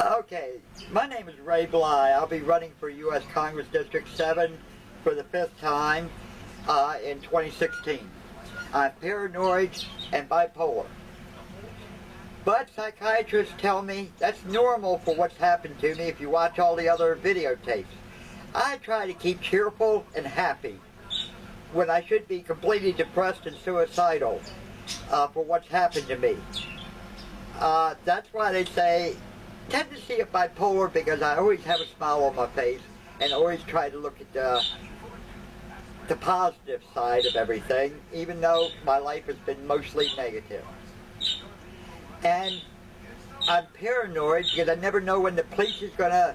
Okay, my name is Ray Bly. I'll be running for U.S. Congress District 7 for the 5th time in 2016. I'm paranoid and bipolar. But psychiatrists tell me that's normal for what's happened to me if you watch all the other videotapes. I try to keep cheerful and happy when I should be completely depressed and suicidal for what's happened to me. That's why they say tendency of bipolar, because I always have a smile on my face and always try to look at the positive side of everything, even though my life has been mostly negative. And I'm paranoid because I never know when the police is going to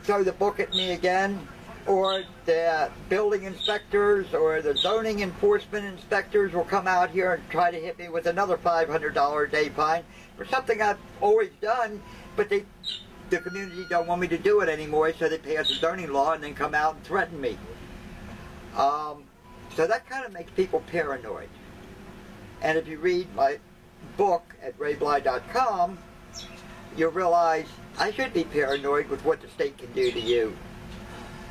throw the book at me again, or the building inspectors or the zoning enforcement inspectors will come out here and try to hit me with another $500 a day fine for something I've always done, but the community don't want me to do it anymore, so they pass a zoning law and then come out and threaten me. So that kind of makes people paranoid. And if you read my book at raybly.com, you'll realize I should be paranoid with what the state can do to you.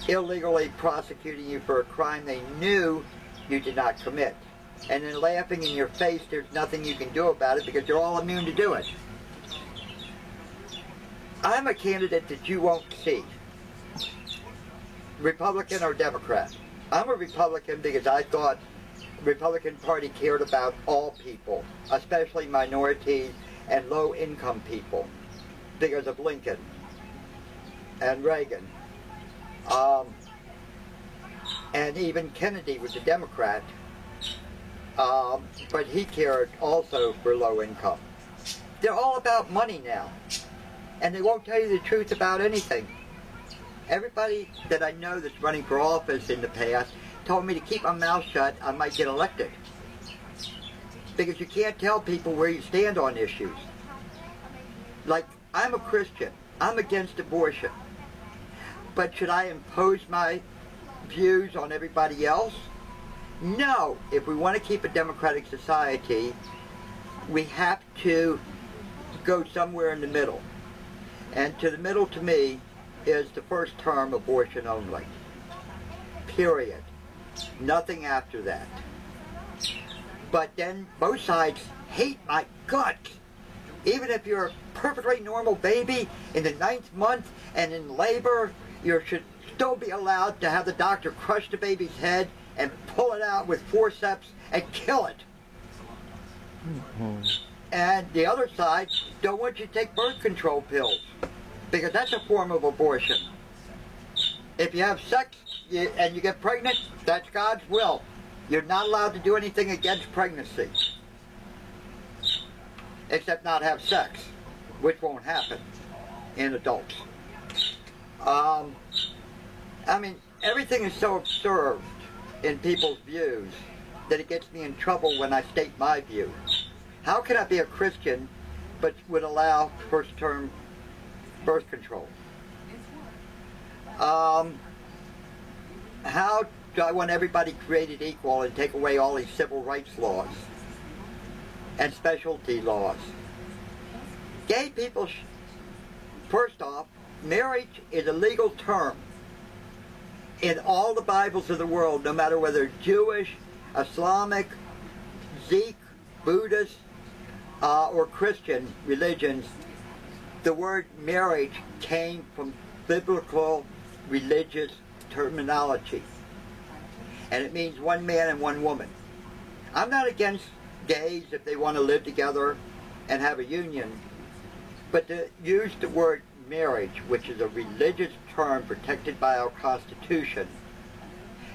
Illegally prosecuting you for a crime they knew you did not commit. And then laughing in your face there's nothing you can do about it because you're all immune to do it. I'm a candidate that you won't see. Republican or Democrat. I'm a Republican because I thought the Republican Party cared about all people, especially minorities and low-income people, because of Lincoln and Reagan. And even Kennedy was a Democrat, but he cared also for low income. They're all about money now, and they won't tell you the truth about anything. Everybody that I know that's running for office in the past told me to keep my mouth shut, I might get elected. Because you can't tell people where you stand on issues. Like, I'm a Christian. I'm against abortion. But should I impose my views on everybody else? No. If we want to keep a democratic society, we have to go somewhere in the middle. And to the middle, to me, is the first term abortion only. Period. Nothing after that. But then both sides hate my guts. Even if you're a perfectly normal baby in the 9th month and in labor, you should still be allowed to have the doctor crush the baby's head and pull it out with forceps and kill it. And the other side don't want you to take birth control pills, because that's a form of abortion. If you have sex and you get pregnant, that's God's will. You're not allowed to do anything against pregnancy, except not have sex, which won't happen in adults. I mean, everything is so absurd in people's views that it gets me in trouble when I state my view. How can I be a Christian but would allow first-term birth control? How do I want everybody created equal and take away all these civil rights laws and specialty laws? Gay people, first off, marriage is a legal term in all the Bibles of the world, no matter whether Jewish, Islamic, Sikh, Buddhist, or Christian religions. The word marriage came from biblical religious terminology, and it means one man and one woman. I'm not against gays if they want to live together and have a union, but to use the word marriage, which is a religious term protected by our Constitution,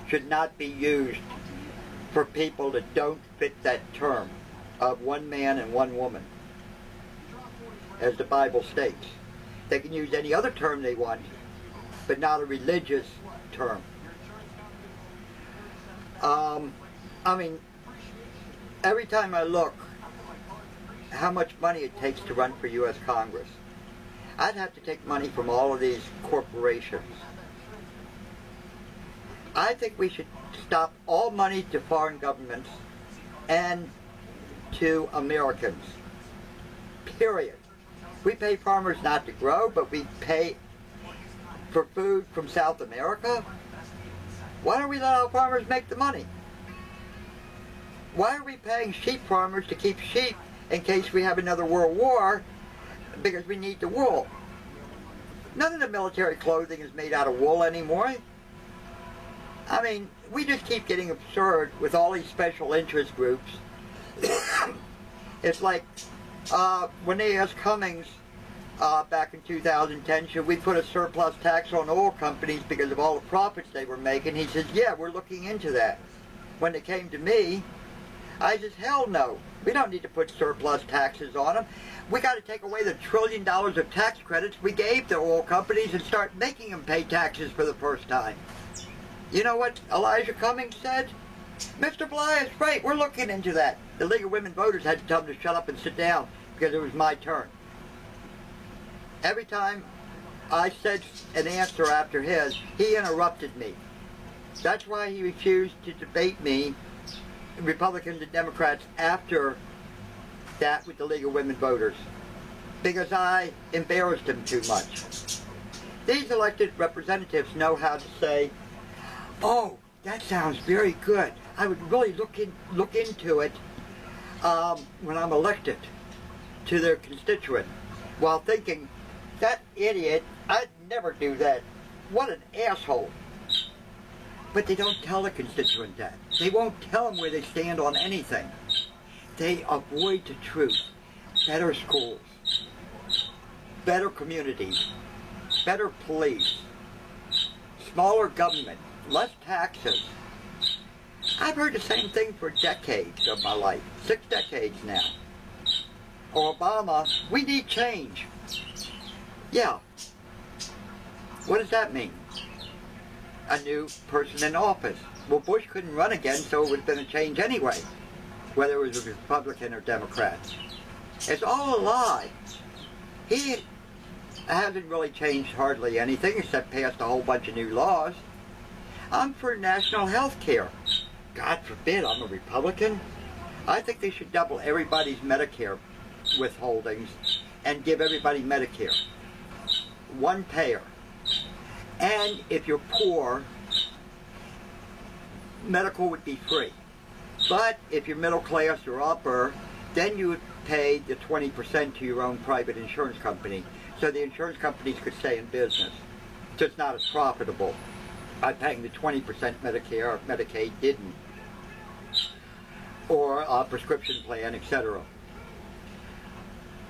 should not be used for people that don't fit that term of one man and one woman, as the Bible states. They can use any other term they want, but not a religious term. I mean, every time I look how much money it takes to run for U.S. Congress, I'd have to take money from all of these corporations. I think we should stop all money to foreign governments and to Americans. Period. We pay farmers not to grow, but we pay for food from South America. Why don't we let our farmers make the money? Why are we paying sheep farmers to keep sheep in case we have another world war because we need the wool? None of the military clothing is made out of wool anymore. I mean, we just keep getting absurd with all these special interest groups. It's like when they asked Cummings back in 2010, should we put a surplus tax on oil companies because of all the profits they were making? He says, yeah, we're looking into that. When it came to me, I says, hell no. We don't need to put surplus taxes on them. We got to take away the $1 trillion of tax credits we gave to oil companies and start making them pay taxes for the first time. You know what Elijah Cummings said? Mr. Bly is right, we're looking into that. The League of Women Voters had to tell him to shut up and sit down because it was my turn. Every time I said an answer after his, he interrupted me. That's why he refused to debate me, Republicans and Democrats, after that with the League of Women Voters, because I embarrassed him too much. These elected representatives know how to say, oh, that sounds very good. I would really look into it when I'm elected to their constituent, while thinking, that idiot, I'd never do that. What an asshole. But they don't tell the constituent that. They won't tell them where they stand on anything. They avoid the truth. Better schools, better communities, better police, smaller government, less taxes. I've heard the same thing for decades of my life, 6 decades now. Obama, we need change. Yeah. What does that mean? A new person in office. Well, Bush couldn't run again, so it would have been a change anyway, whether it was a Republican or Democrat. It's all a lie. He hasn't really changed hardly anything except passed a whole bunch of new laws. I'm for national health care. God forbid I'm a Republican. I think they should double everybody's Medicare withholdings and give everybody Medicare. One payer. And if you're poor, medical would be free. But if you're middle class or upper, then you would pay the 20% to your own private insurance company, so the insurance companies could stay in business. So it's not as profitable by paying the 20% Medicare, Medicaid didn't, or a prescription plan, etc.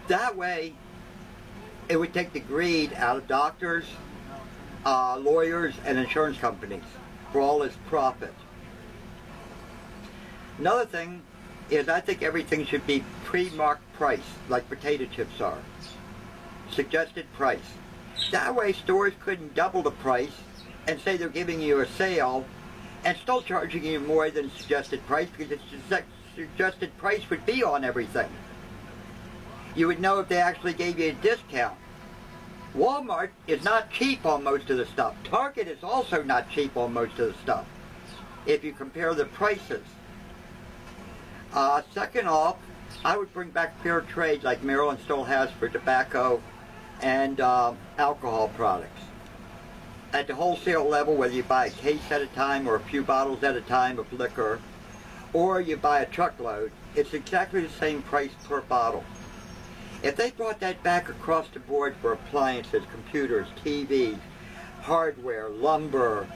That way, it would take the greed out of doctors, lawyers, and insurance companies for all this profit. Another thing is I think everything should be pre-marked price, like potato chips are. Suggested price. That way stores couldn't double the price and say they're giving you a sale and still charging you more than suggested price, because the suggested price would be on everything. You would know if they actually gave you a discount. Walmart is not cheap on most of the stuff. Target is also not cheap on most of the stuff, if you compare the prices. Second off, I would bring back fair trade like Maryland still has for tobacco and alcohol products. At the wholesale level, whether you buy a case at a time or a few bottles at a time of liquor, or you buy a truckload, it's exactly the same price per bottle. If they brought that back across the board for appliances, computers, TVs, hardware, lumber,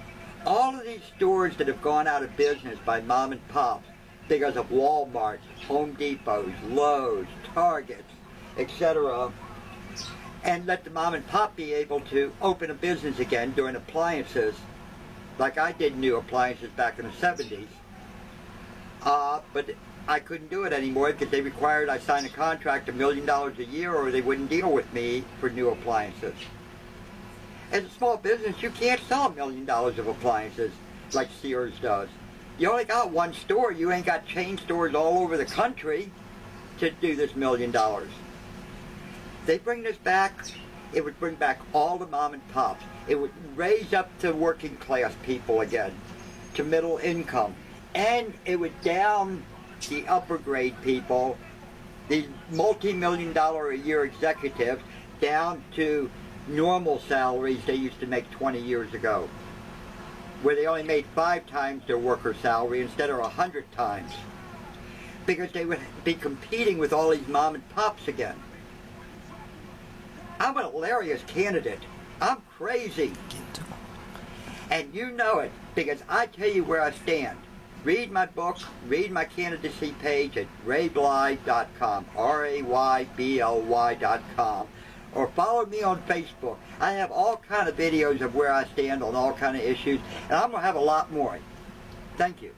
all of these stores that have gone out of business by mom and pops because of Walmart, Home Depots, Lowe's, Targets, etc., and let the mom and pop be able to open a business again doing appliances, like I did new appliances back in the 70s. But I couldn't do it anymore because they required I sign a contract $1 million a year or they wouldn't deal with me for new appliances. As a small business, you can't sell $1 million of appliances like Sears does. You only got one store. You ain't got chain stores all over the country to do this $1 million. They bring this back, it would bring back all the mom and pops. It would raise up the working class people again to middle income. And it would down the upper grade people, these multi-million-dollar a year executives down to normal salaries they used to make 20 years ago, where they only made 5 times their worker salary instead of 100 times, because they would be competing with all these mom and pops again. I'm an hilarious candidate. I'm crazy. And you know it, because I tell you where I stand. Read my book, read my candidacy page at raybly.com, RAYBLY.com, or follow me on Facebook. I have all kind of videos of where I stand on all kind of issues, and I'm going to have a lot more. Thank you.